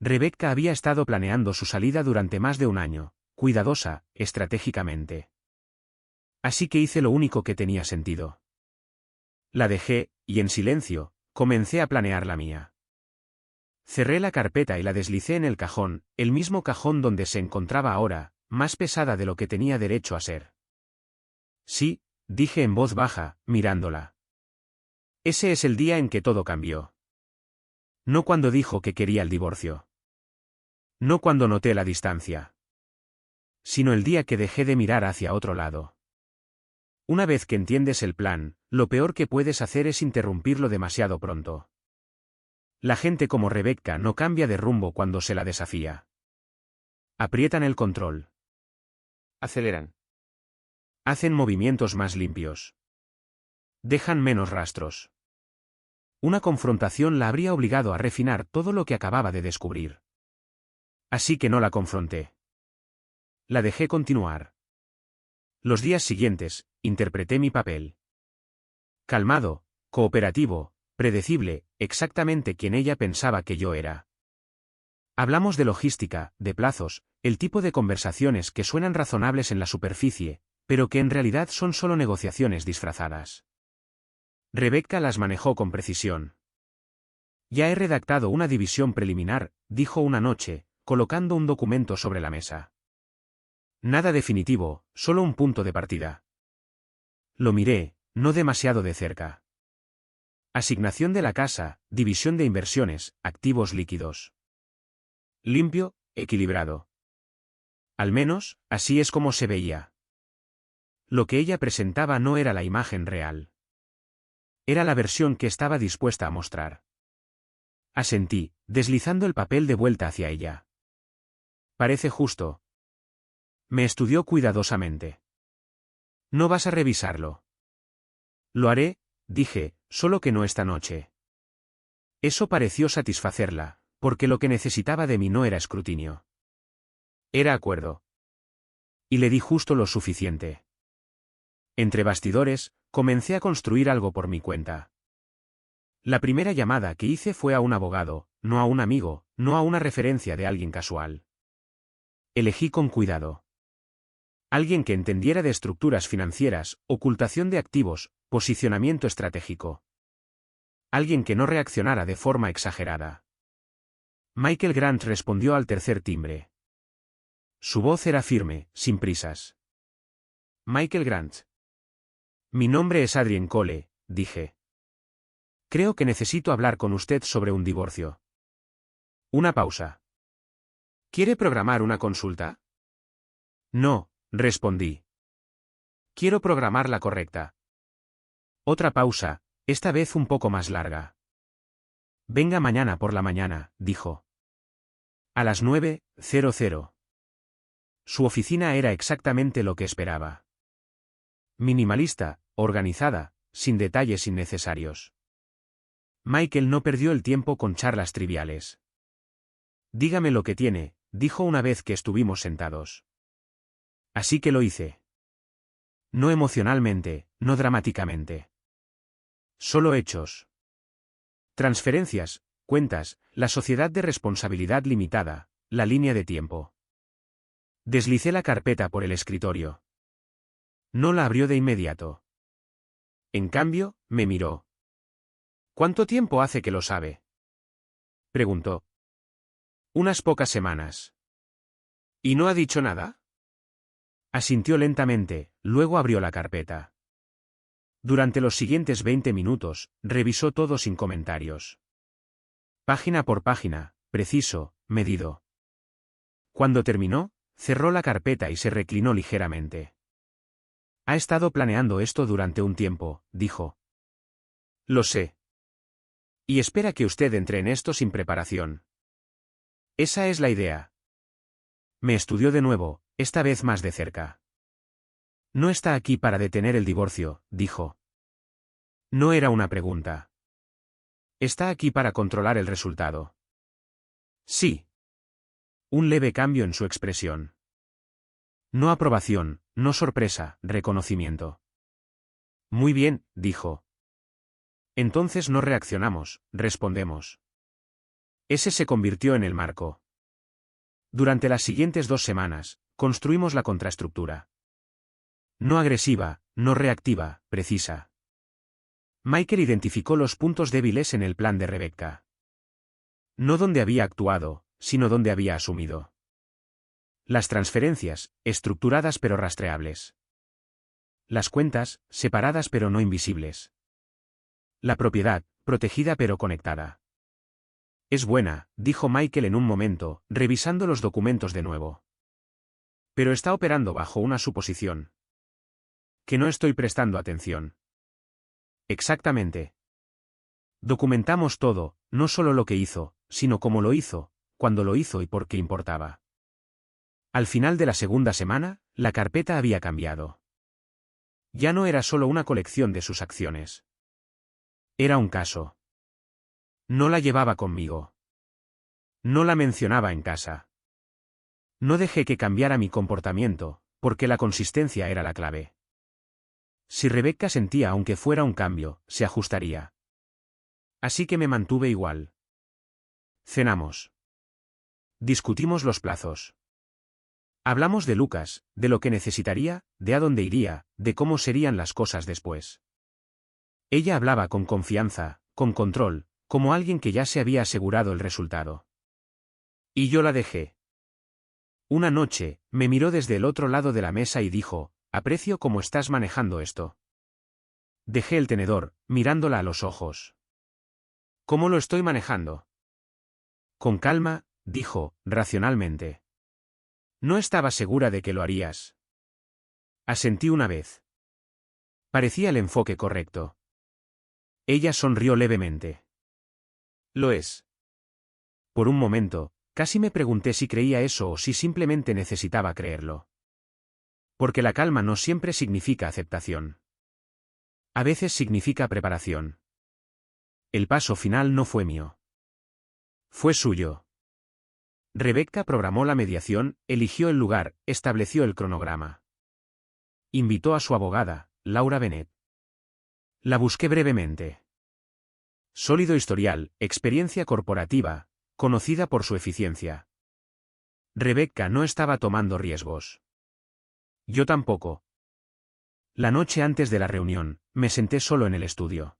Rebecca había estado planeando su salida durante más de un año, cuidadosa, estratégicamente. Así que hice lo único que tenía sentido. La dejé, y en silencio, comencé a planear la mía. Cerré la carpeta y la deslicé en el cajón, el mismo cajón donde se encontraba ahora, más pesada de lo que tenía derecho a ser. Sí, dije en voz baja, mirándola. Ese es el día en que todo cambió. No cuando dijo que quería el divorcio. No cuando noté la distancia, sino el día que dejé de mirar hacia otro lado. Una vez que entiendes el plan, lo peor que puedes hacer es interrumpirlo demasiado pronto. La gente como Rebecca no cambia de rumbo cuando se la desafía. Aprietan el control. Aceleran. Hacen movimientos más limpios. Dejan menos rastros. Una confrontación la habría obligado a refinar todo lo que acababa de descubrir. Así que no la confronté. La dejé continuar. Los días siguientes, interpreté mi papel. Calmado, cooperativo, predecible, exactamente quien ella pensaba que yo era. Hablamos de logística, de plazos, el tipo de conversaciones que suenan razonables en la superficie, pero que en realidad son solo negociaciones disfrazadas. Rebecca las manejó con precisión. Ya he redactado una división preliminar, dijo una noche, colocando un documento sobre la mesa. Nada definitivo, solo un punto de partida. Lo miré, no demasiado de cerca. Asignación de la casa, división de inversiones, activos líquidos. Limpio, equilibrado. Al menos, así es como se veía. Lo que ella presentaba no era la imagen real. Era la versión que estaba dispuesta a mostrar. Asentí, deslizando el papel de vuelta hacia ella. Parece justo. Me estudió cuidadosamente. ¿No vas a revisarlo? Lo haré, dije, solo que no esta noche. Eso pareció satisfacerla, porque lo que necesitaba de mí no era escrutinio. Era acuerdo. Y le di justo lo suficiente. Entre bastidores, comencé a construir algo por mi cuenta. La primera llamada que hice fue a un abogado, no a un amigo, no a una referencia de alguien casual. Elegí con cuidado. Alguien que entendiera de estructuras financieras, ocultación de activos, posicionamiento estratégico. Alguien que no reaccionara de forma exagerada. Michael Grant respondió al tercer timbre. Su voz era firme, sin prisas. Michael Grant. Mi nombre es Adrien Cole, dije. Creo que necesito hablar con usted sobre un divorcio. Una pausa. ¿Quiere programar una consulta? No, respondí. Quiero programar la correcta. Otra pausa, esta vez un poco más larga. Venga mañana por la mañana, dijo. A las 9:00. Su oficina era exactamente lo que esperaba. Minimalista, organizada, sin detalles innecesarios. Michael no perdió el tiempo con charlas triviales. Dígame lo que tiene, dijo una vez que estuvimos sentados. Así que lo hice. No emocionalmente, no dramáticamente. Solo hechos. Transferencias, cuentas, la sociedad de responsabilidad limitada, la línea de tiempo. Deslicé la carpeta por el escritorio. No la abrió de inmediato. En cambio, me miró. ¿Cuánto tiempo hace que lo sabe? Preguntó. Unas pocas semanas. ¿Y no ha dicho nada? Asintió lentamente, luego abrió la carpeta. Durante los siguientes 20 minutos, revisó todo sin comentarios. Página por página, preciso, medido. Cuando terminó, cerró la carpeta y se reclinó ligeramente. Ha estado planeando esto durante un tiempo, dijo. Lo sé. Y espera que usted entre en esto sin preparación. Esa es la idea. Me estudió de nuevo, esta vez más de cerca. No está aquí para detener el divorcio, dijo. No era una pregunta. Está aquí para controlar el resultado. Sí. Un leve cambio en su expresión. No aprobación, no sorpresa, reconocimiento. Muy bien, dijo. Entonces no reaccionamos, respondemos. Ese se convirtió en el marco. Durante las siguientes 2 semanas, construimos la contraestructura. No agresiva, no reactiva, precisa. Michael identificó los puntos débiles en el plan de Rebecca. No donde había actuado, sino donde había asumido. Las transferencias, estructuradas pero rastreables. Las cuentas, separadas pero no invisibles. La propiedad, protegida pero conectada. Es buena, dijo Michael en un momento, revisando los documentos de nuevo. Pero está operando bajo una suposición. Que no estoy prestando atención. Exactamente. Documentamos todo, no solo lo que hizo, sino cómo lo hizo, cuándo lo hizo y por qué importaba. Al final de la segunda semana, la carpeta había cambiado. Ya no era solo una colección de sus acciones. Era un caso. No la llevaba conmigo. No la mencionaba en casa. No dejé que cambiara mi comportamiento, porque la consistencia era la clave. Si Rebecca sentía aunque fuera un cambio, se ajustaría. Así que me mantuve igual. Cenamos. Discutimos los plazos. Hablamos de Lucas, de lo que necesitaría, de a dónde iría, de cómo serían las cosas después. Ella hablaba con confianza, con control, como alguien que ya se había asegurado el resultado. Y yo la dejé. Una noche, me miró desde el otro lado de la mesa y dijo, aprecio cómo estás manejando esto. Dejé el tenedor, mirándola a los ojos. ¿Cómo lo estoy manejando? Con calma, dijo, racionalmente. No estaba segura de que lo harías. Asentí una vez. Parecía el enfoque correcto. Ella sonrió levemente. Lo es. Por un momento, casi me pregunté si creía eso o si simplemente necesitaba creerlo. Porque la calma no siempre significa aceptación. A veces significa preparación. El paso final no fue mío. Fue suyo. Rebecca programó la mediación, eligió el lugar, estableció el cronograma. Invitó a su abogada, Laura Bennett. La busqué brevemente. Sólido historial, experiencia corporativa, conocida por su eficiencia. Rebecca no estaba tomando riesgos. Yo tampoco. La noche antes de la reunión, me senté solo en el estudio.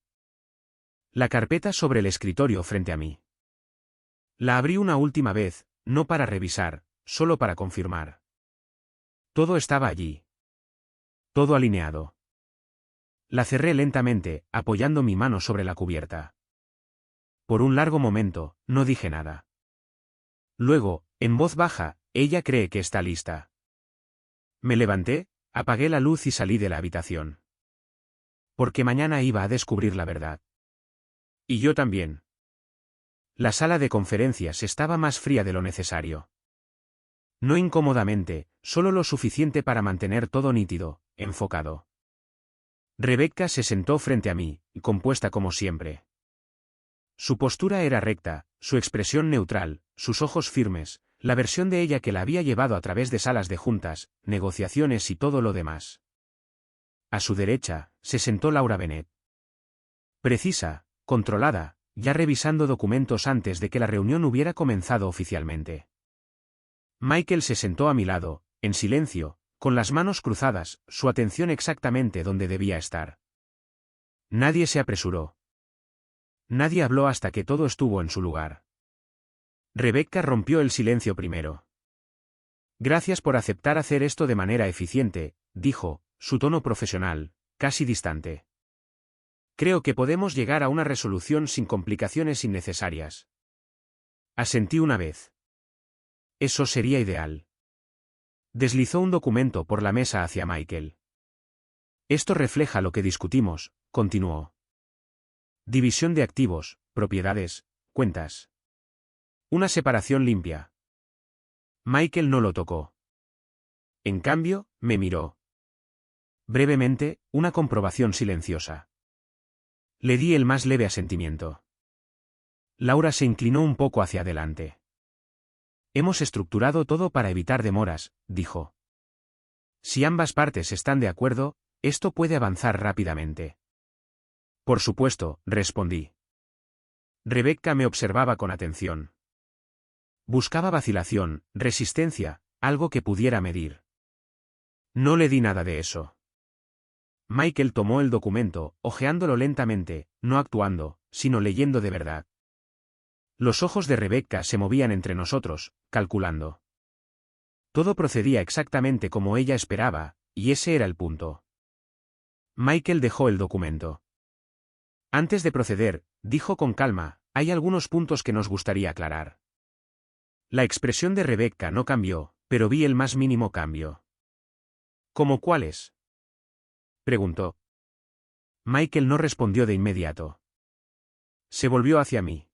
La carpeta sobre el escritorio frente a mí. La abrí una última vez, no para revisar, solo para confirmar. Todo estaba allí. Todo alineado. La cerré lentamente, apoyando mi mano sobre la cubierta. Por un largo momento, no dije nada. Luego, en voz baja, ella cree que está lista. Me levanté, apagué la luz y salí de la habitación. Porque mañana iba a descubrir la verdad. Y yo también. La sala de conferencias estaba más fría de lo necesario. No incómodamente, solo lo suficiente para mantener todo nítido, enfocado. Rebecca se sentó frente a mí, compuesta como siempre. Su postura era recta, su expresión neutral, sus ojos firmes, la versión de ella que la había llevado a través de salas de juntas, negociaciones y todo lo demás. A su derecha, se sentó Laura Bennett. Precisa, controlada, ya revisando documentos antes de que la reunión hubiera comenzado oficialmente. Michael se sentó a mi lado, en silencio, con las manos cruzadas, su atención exactamente donde debía estar. Nadie se apresuró. Nadie habló hasta que todo estuvo en su lugar. Rebecca rompió el silencio primero. Gracias por aceptar hacer esto de manera eficiente, dijo, su tono profesional, casi distante. Creo que podemos llegar a una resolución sin complicaciones innecesarias. Asentí una vez. Eso sería ideal. Deslizó un documento por la mesa hacia Michael. Esto refleja lo que discutimos, continuó. División de activos, propiedades, cuentas. Una separación limpia. Michael no lo tocó. En cambio, me miró. Brevemente, una comprobación silenciosa. Le di el más leve asentimiento. Laura se inclinó un poco hacia adelante. Hemos estructurado todo para evitar demoras, dijo. Si ambas partes están de acuerdo, esto puede avanzar rápidamente. Por supuesto, respondí. Rebecca me observaba con atención. Buscaba vacilación, resistencia, algo que pudiera medir. No le di nada de eso. Michael tomó el documento, hojeándolo lentamente, no actuando, sino leyendo de verdad. Los ojos de Rebecca se movían entre nosotros, calculando. Todo procedía exactamente como ella esperaba, y ese era el punto. Michael dejó el documento. Antes de proceder, dijo con calma, Hay algunos puntos que nos gustaría aclarar. La expresión de Rebecca no cambió, pero vi el más mínimo cambio. ¿Cómo cuáles? Preguntó. Michael no respondió de inmediato. Se volvió hacia mí.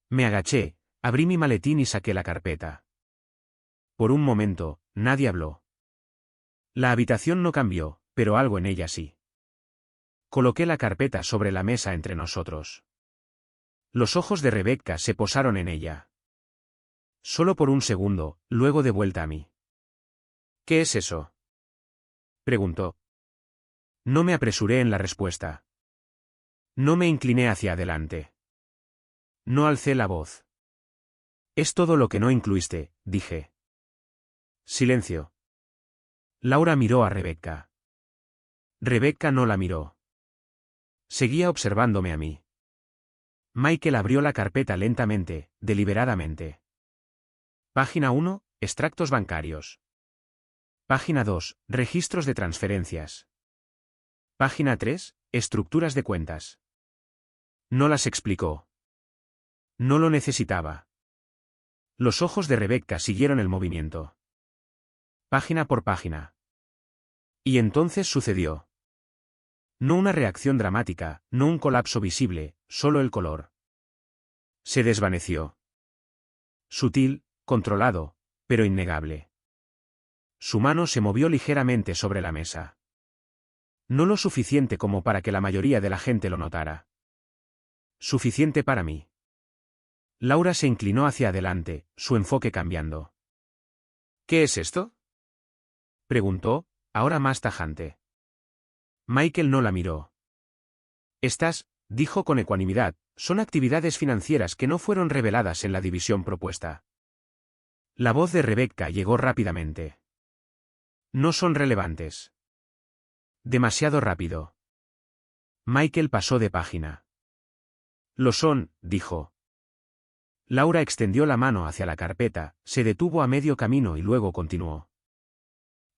Me agaché, abrí mi maletín y saqué la carpeta. Por un momento, nadie habló. La habitación no cambió, pero algo en ella sí. Coloqué la carpeta sobre la mesa entre nosotros. Los ojos de Rebecca se posaron en ella. Solo por un segundo, luego de vuelta a mí. ¿Qué es eso? Preguntó. No me apresuré en la respuesta. No me incliné hacia adelante. No alcé la voz. Es todo lo que no incluiste, dije. Silencio. Laura miró a Rebecca. Rebecca no la miró. Seguía observándome a mí. Michael abrió la carpeta lentamente, deliberadamente. Página 1, extractos bancarios. Página 2, registros de transferencias. Página 3, estructuras de cuentas. No las explicó. No lo necesitaba. Los ojos de Rebecca siguieron el movimiento. Página por página. Y entonces sucedió. No una reacción dramática, no un colapso visible, solo el color. Se desvaneció. Sutil, controlado, pero innegable. Su mano se movió ligeramente sobre la mesa. No lo suficiente como para que la mayoría de la gente lo notara. Suficiente para mí. Laura se inclinó hacia adelante, su enfoque cambiando. ¿Qué es esto? Preguntó, ahora más tajante. Michael no la miró. Estas, dijo con ecuanimidad, son actividades financieras que no fueron reveladas en la división propuesta. La voz de Rebecca llegó rápidamente. No son relevantes. Demasiado rápido. Michael pasó de página. Lo son, dijo. Laura extendió la mano hacia la carpeta, se detuvo a medio camino y luego continuó.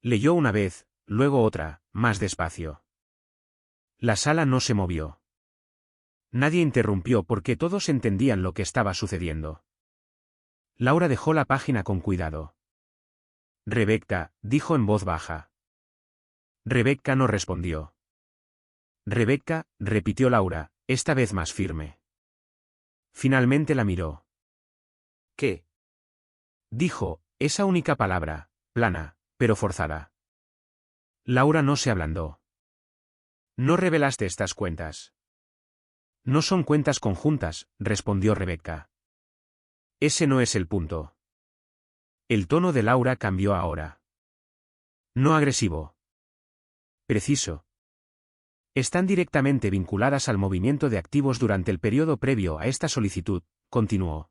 Leyó una vez, luego otra, más despacio. La sala no se movió. Nadie interrumpió porque todos entendían lo que estaba sucediendo. Laura dejó la página con cuidado. Rebecca, dijo en voz baja. Rebecca no respondió. Rebecca, repitió Laura, esta vez más firme. Finalmente la miró. ¿Qué? Dijo, esa única palabra, plana, pero forzada. Laura no se ablandó. No revelaste estas cuentas. No son cuentas conjuntas, respondió Rebecca. Ese no es el punto. El tono de Laura cambió ahora. No agresivo. Preciso. Están directamente vinculadas al movimiento de activos durante el periodo previo a esta solicitud, continuó.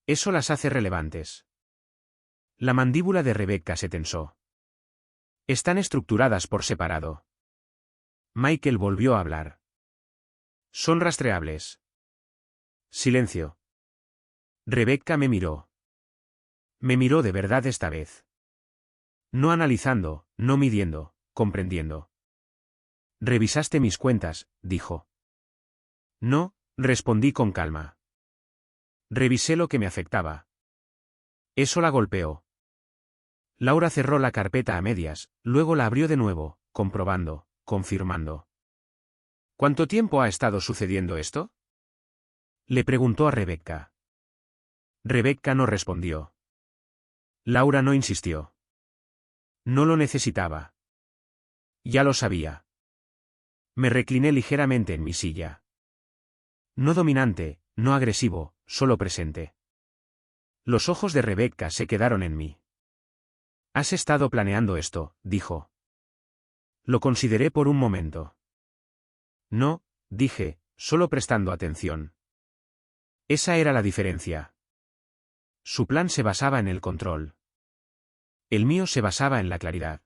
Eso las hace relevantes. La mandíbula de Rebecca se tensó. Están estructuradas por separado. Michael volvió a hablar. Son rastreables. Silencio. Rebecca me miró. Me miró de verdad esta vez. No analizando, no midiendo, comprendiendo. Revisaste mis cuentas, dijo. No, respondí con calma. Revisé lo que me afectaba. Eso la golpeó. Laura cerró la carpeta a medias, luego la abrió de nuevo, comprobando, confirmando. ¿Cuánto tiempo ha estado sucediendo esto? Le preguntó a Rebecca. Rebecca no respondió. Laura no insistió. No lo necesitaba. Ya lo sabía. Me recliné ligeramente en mi silla. No dominante, no agresivo, solo presente. Los ojos de Rebecca se quedaron en mí. Has estado planeando esto, dijo. Lo consideré por un momento. No, dije, solo prestando atención. Esa era la diferencia. Su plan se basaba en el control. El mío se basaba en la claridad.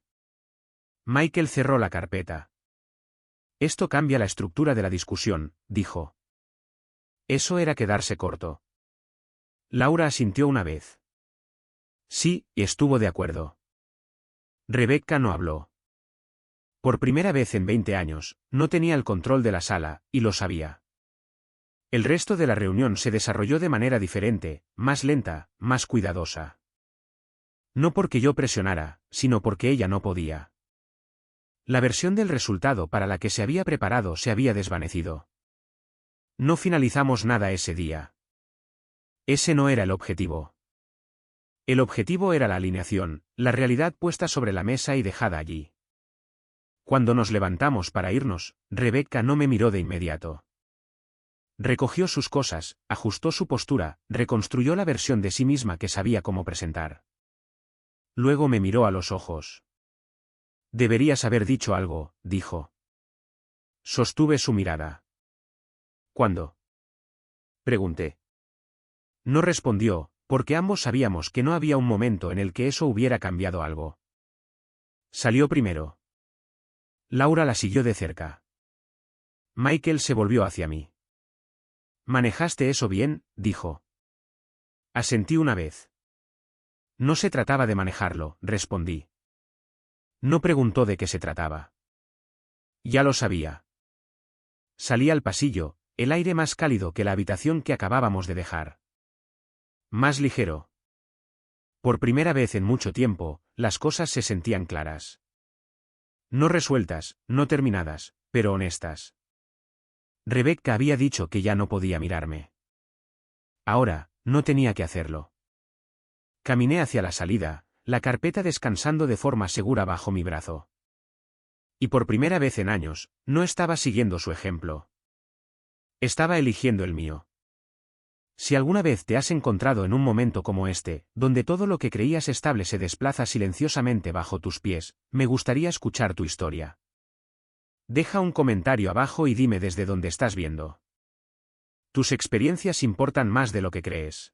Michael cerró la carpeta. Esto cambia la estructura de la discusión, dijo. Eso era quedarse corto. Laura asintió una vez. Sí, y estuvo de acuerdo. Rebecca no habló. Por primera vez en 20 años, no tenía el control de la sala, y lo sabía. El resto de la reunión se desarrolló de manera diferente, más lenta, más cuidadosa. No porque yo presionara, sino porque ella no podía. La versión del resultado para la que se había preparado se había desvanecido. No finalizamos nada ese día. Ese no era el objetivo. El objetivo era la alineación, la realidad puesta sobre la mesa y dejada allí. Cuando nos levantamos para irnos, Rebecca no me miró de inmediato. Recogió sus cosas, ajustó su postura, reconstruyó la versión de sí misma que sabía cómo presentar. Luego me miró a los ojos. Deberías haber dicho algo, dijo. Sostuve su mirada. ¿Cuándo? Pregunté. No respondió, porque ambos sabíamos que no había un momento en el que eso hubiera cambiado algo. Salió primero. Laura la siguió de cerca. Michael se volvió hacia mí. «¿Manejaste eso bien?», dijo. Asentí una vez. No se trataba de manejarlo, respondí. No preguntó de qué se trataba. Ya lo sabía. Salí al pasillo, el aire más cálido que la habitación que acabábamos de dejar. Más ligero. Por primera vez en mucho tiempo, las cosas se sentían claras. No resueltas, no terminadas, pero honestas. Rebecca había dicho que ya no podía mirarme. Ahora, no tenía que hacerlo. Caminé hacia la salida, la carpeta descansando de forma segura bajo mi brazo. Y por primera vez en años, no estaba siguiendo su ejemplo. Estaba eligiendo el mío. Si alguna vez te has encontrado en un momento como este, donde todo lo que creías estable se desplaza silenciosamente bajo tus pies, me gustaría escuchar tu historia. Deja un comentario abajo y dime desde dónde estás viendo. Tus experiencias importan más de lo que crees.